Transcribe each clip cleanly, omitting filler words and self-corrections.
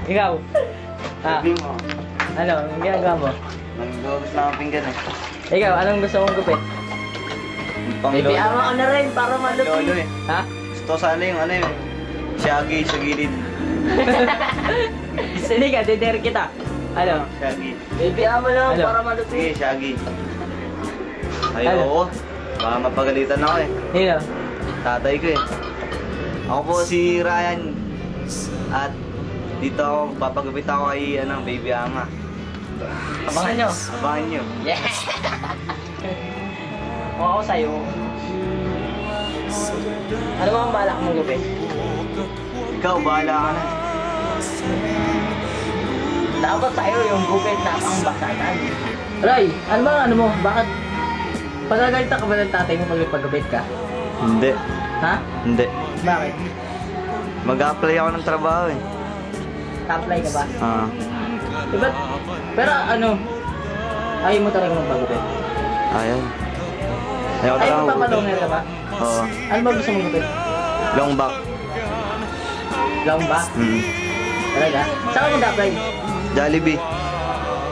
Ikaw? Sabi mo. Ano? Anong ginagawa mo? Nag-gugos lang ang pinggan eh. Ikaw, anong gusto mong gupit? Pang Baby, lolo. ama ka na rin para malupit. Lolo eh. Ha? Gusto ko sana yung ano yung Shaggy sa gilid. Sige ka, didere kita. Ano? Shaggy. Baby, ama lang Ano? para Sige, malupit. Shaggy. Ay, Ano? oo. Baka mapagalitan ako eh. Sino? Tatay ko eh. Ako po si Ryan. At dito ako, papagupit ako kay Baby Ama. Abangan nyo. Abangan nyo. Yeah! Kung ako sa'yo, ano ba ang balak mong gupit? Ikaw, bahala ka na. Dapat sa'yo yung gupit na ang basagan. Ray, ano ba ano mo? Bakit? Pagagalitan ka ba ng tatay mo pag may paggupit ka? Hindi. Ha? Hindi. Bakit? Mag-apply ako ng trabaho eh. Apply ka ba? Ah. Diba? Pero ano, ayaw mo talaga mong paggupit? Ayaw. Ayaw Ayaw mo talaga. papalongher ka ba? Oo. Ano ba gusto mong gupit? Long back. Long ba? Talaga? Saan ka mag-apply? Jollibee.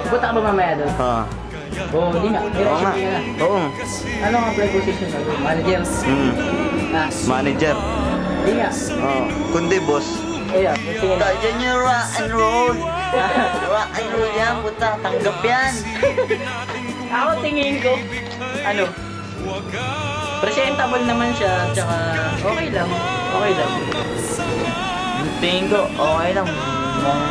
Pupunta ka ba mamaya doon? Ah. Oo, hindi nga. May Oo nga. resume ka na. Oo. Ano ang apply position mo? Manager? Ha? Manager. Hindi nga. Oo. Kundi boss. Ayun, tingin. Yan yung rock and roll. Rock and roll yan, puta. Tanggap yan. Ako tingin ko, ano, presentable naman siya, tsaka okay lang, okay lang. Tingin ko, okay lang. Mukhang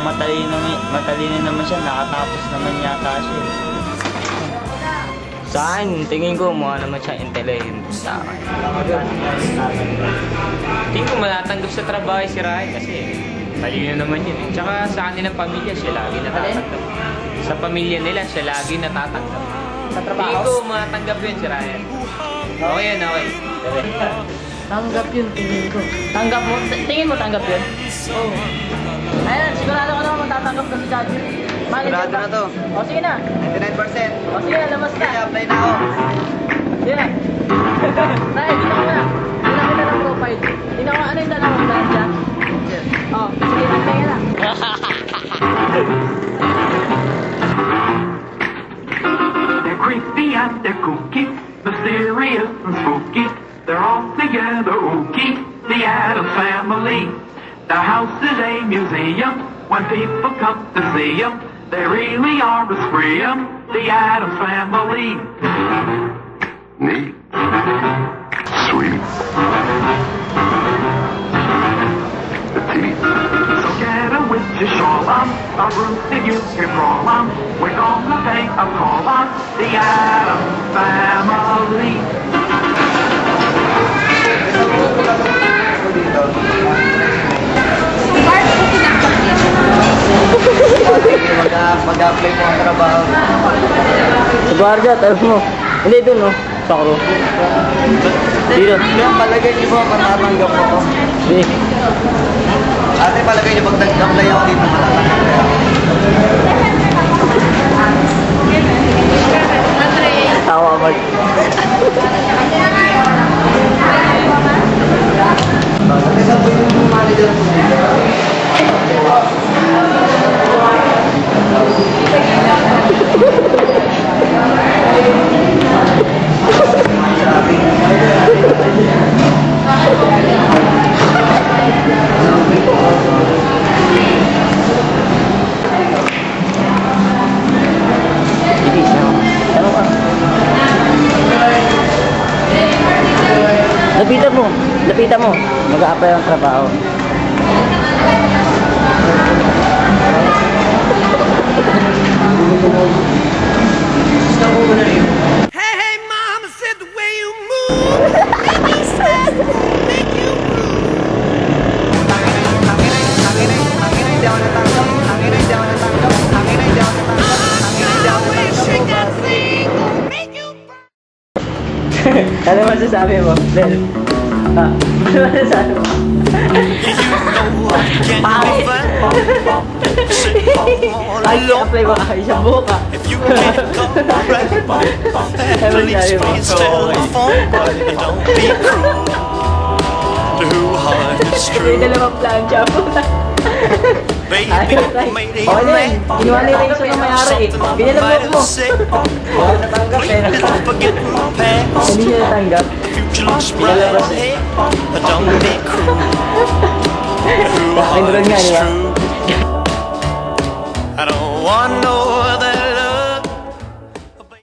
matalino naman siya. Nakatapos naman yata siya. Sa akin, tingin ko mukha naman siya intelligent sa akin. Tingin ko matatanggap sa trabaho si Ryan kasi talino naman yun eh. Tsaka sa kanilang pamilya siya lagi natatanggap. Sa pamilya nila siya lagi natatanggap. Sa Tingin trabaho, ko matatanggap yun si Ryan. Okay yun, okay. tanggap yun, tingin ko. Tanggap mo? Tingin mo tanggap yun? Oo. Ayan, sigurado ka naman matatanggap ka si Daddy. Manager Sigurado ka. na to. O sige na. 99%. O sige, labas ka. apply na ako. Sige na. Tay, dito ka na. Tingnan kita ng profile. Tingnan ko ano yung dalawa mo dahil dyan. O, sige, antay ka na. They're creepy and they're kooky, mysterious and spooky. They're all together ooky, the Addams Family. The house is a museum when people come to see them. They really are a spree 'em, the Addams Family. Neat. Sweet. Petite. So get a witch's shawl on, a roof that you can crawl on. We're gonna pay a call on the Addams Family. Mag-apply mo ang trabaho. Sa gwardiya, tayo mo. Hindi doon, no? Sa karo. Dito. Kaya palagay niyo ba matatanggap ako? Hindi. Ate, palagay niyo pag nag-apply ako dito matatanggap kaya? Tawa mag. Kasi po yung manager ko. Sige, sama ka. Lapitan mo. Lapitan mo. Mag-a-apply ang trabaho. Hey, hey, mama said the way you move, make you sweat, make you shake that thing, make you Ano masasabi mo? Del? Ha? Ano masasabi mo? Pangit! Ay, apply ko kayo sa buka. If you can't come right, please, please telephone, but don't be cruel. Too hard, it's May true. dalawang plancha po. Baby, Ayos, maybe okay na yun. Kinuha na yung reason ng may-ari eh. Ganyan lang might mo. have said. Wala natanggap eh. Please forget my past. Hindi siya natanggap. Future looks bright ahead. Don't be cruel. Who Akin rin nga, di ba? true? I don't want no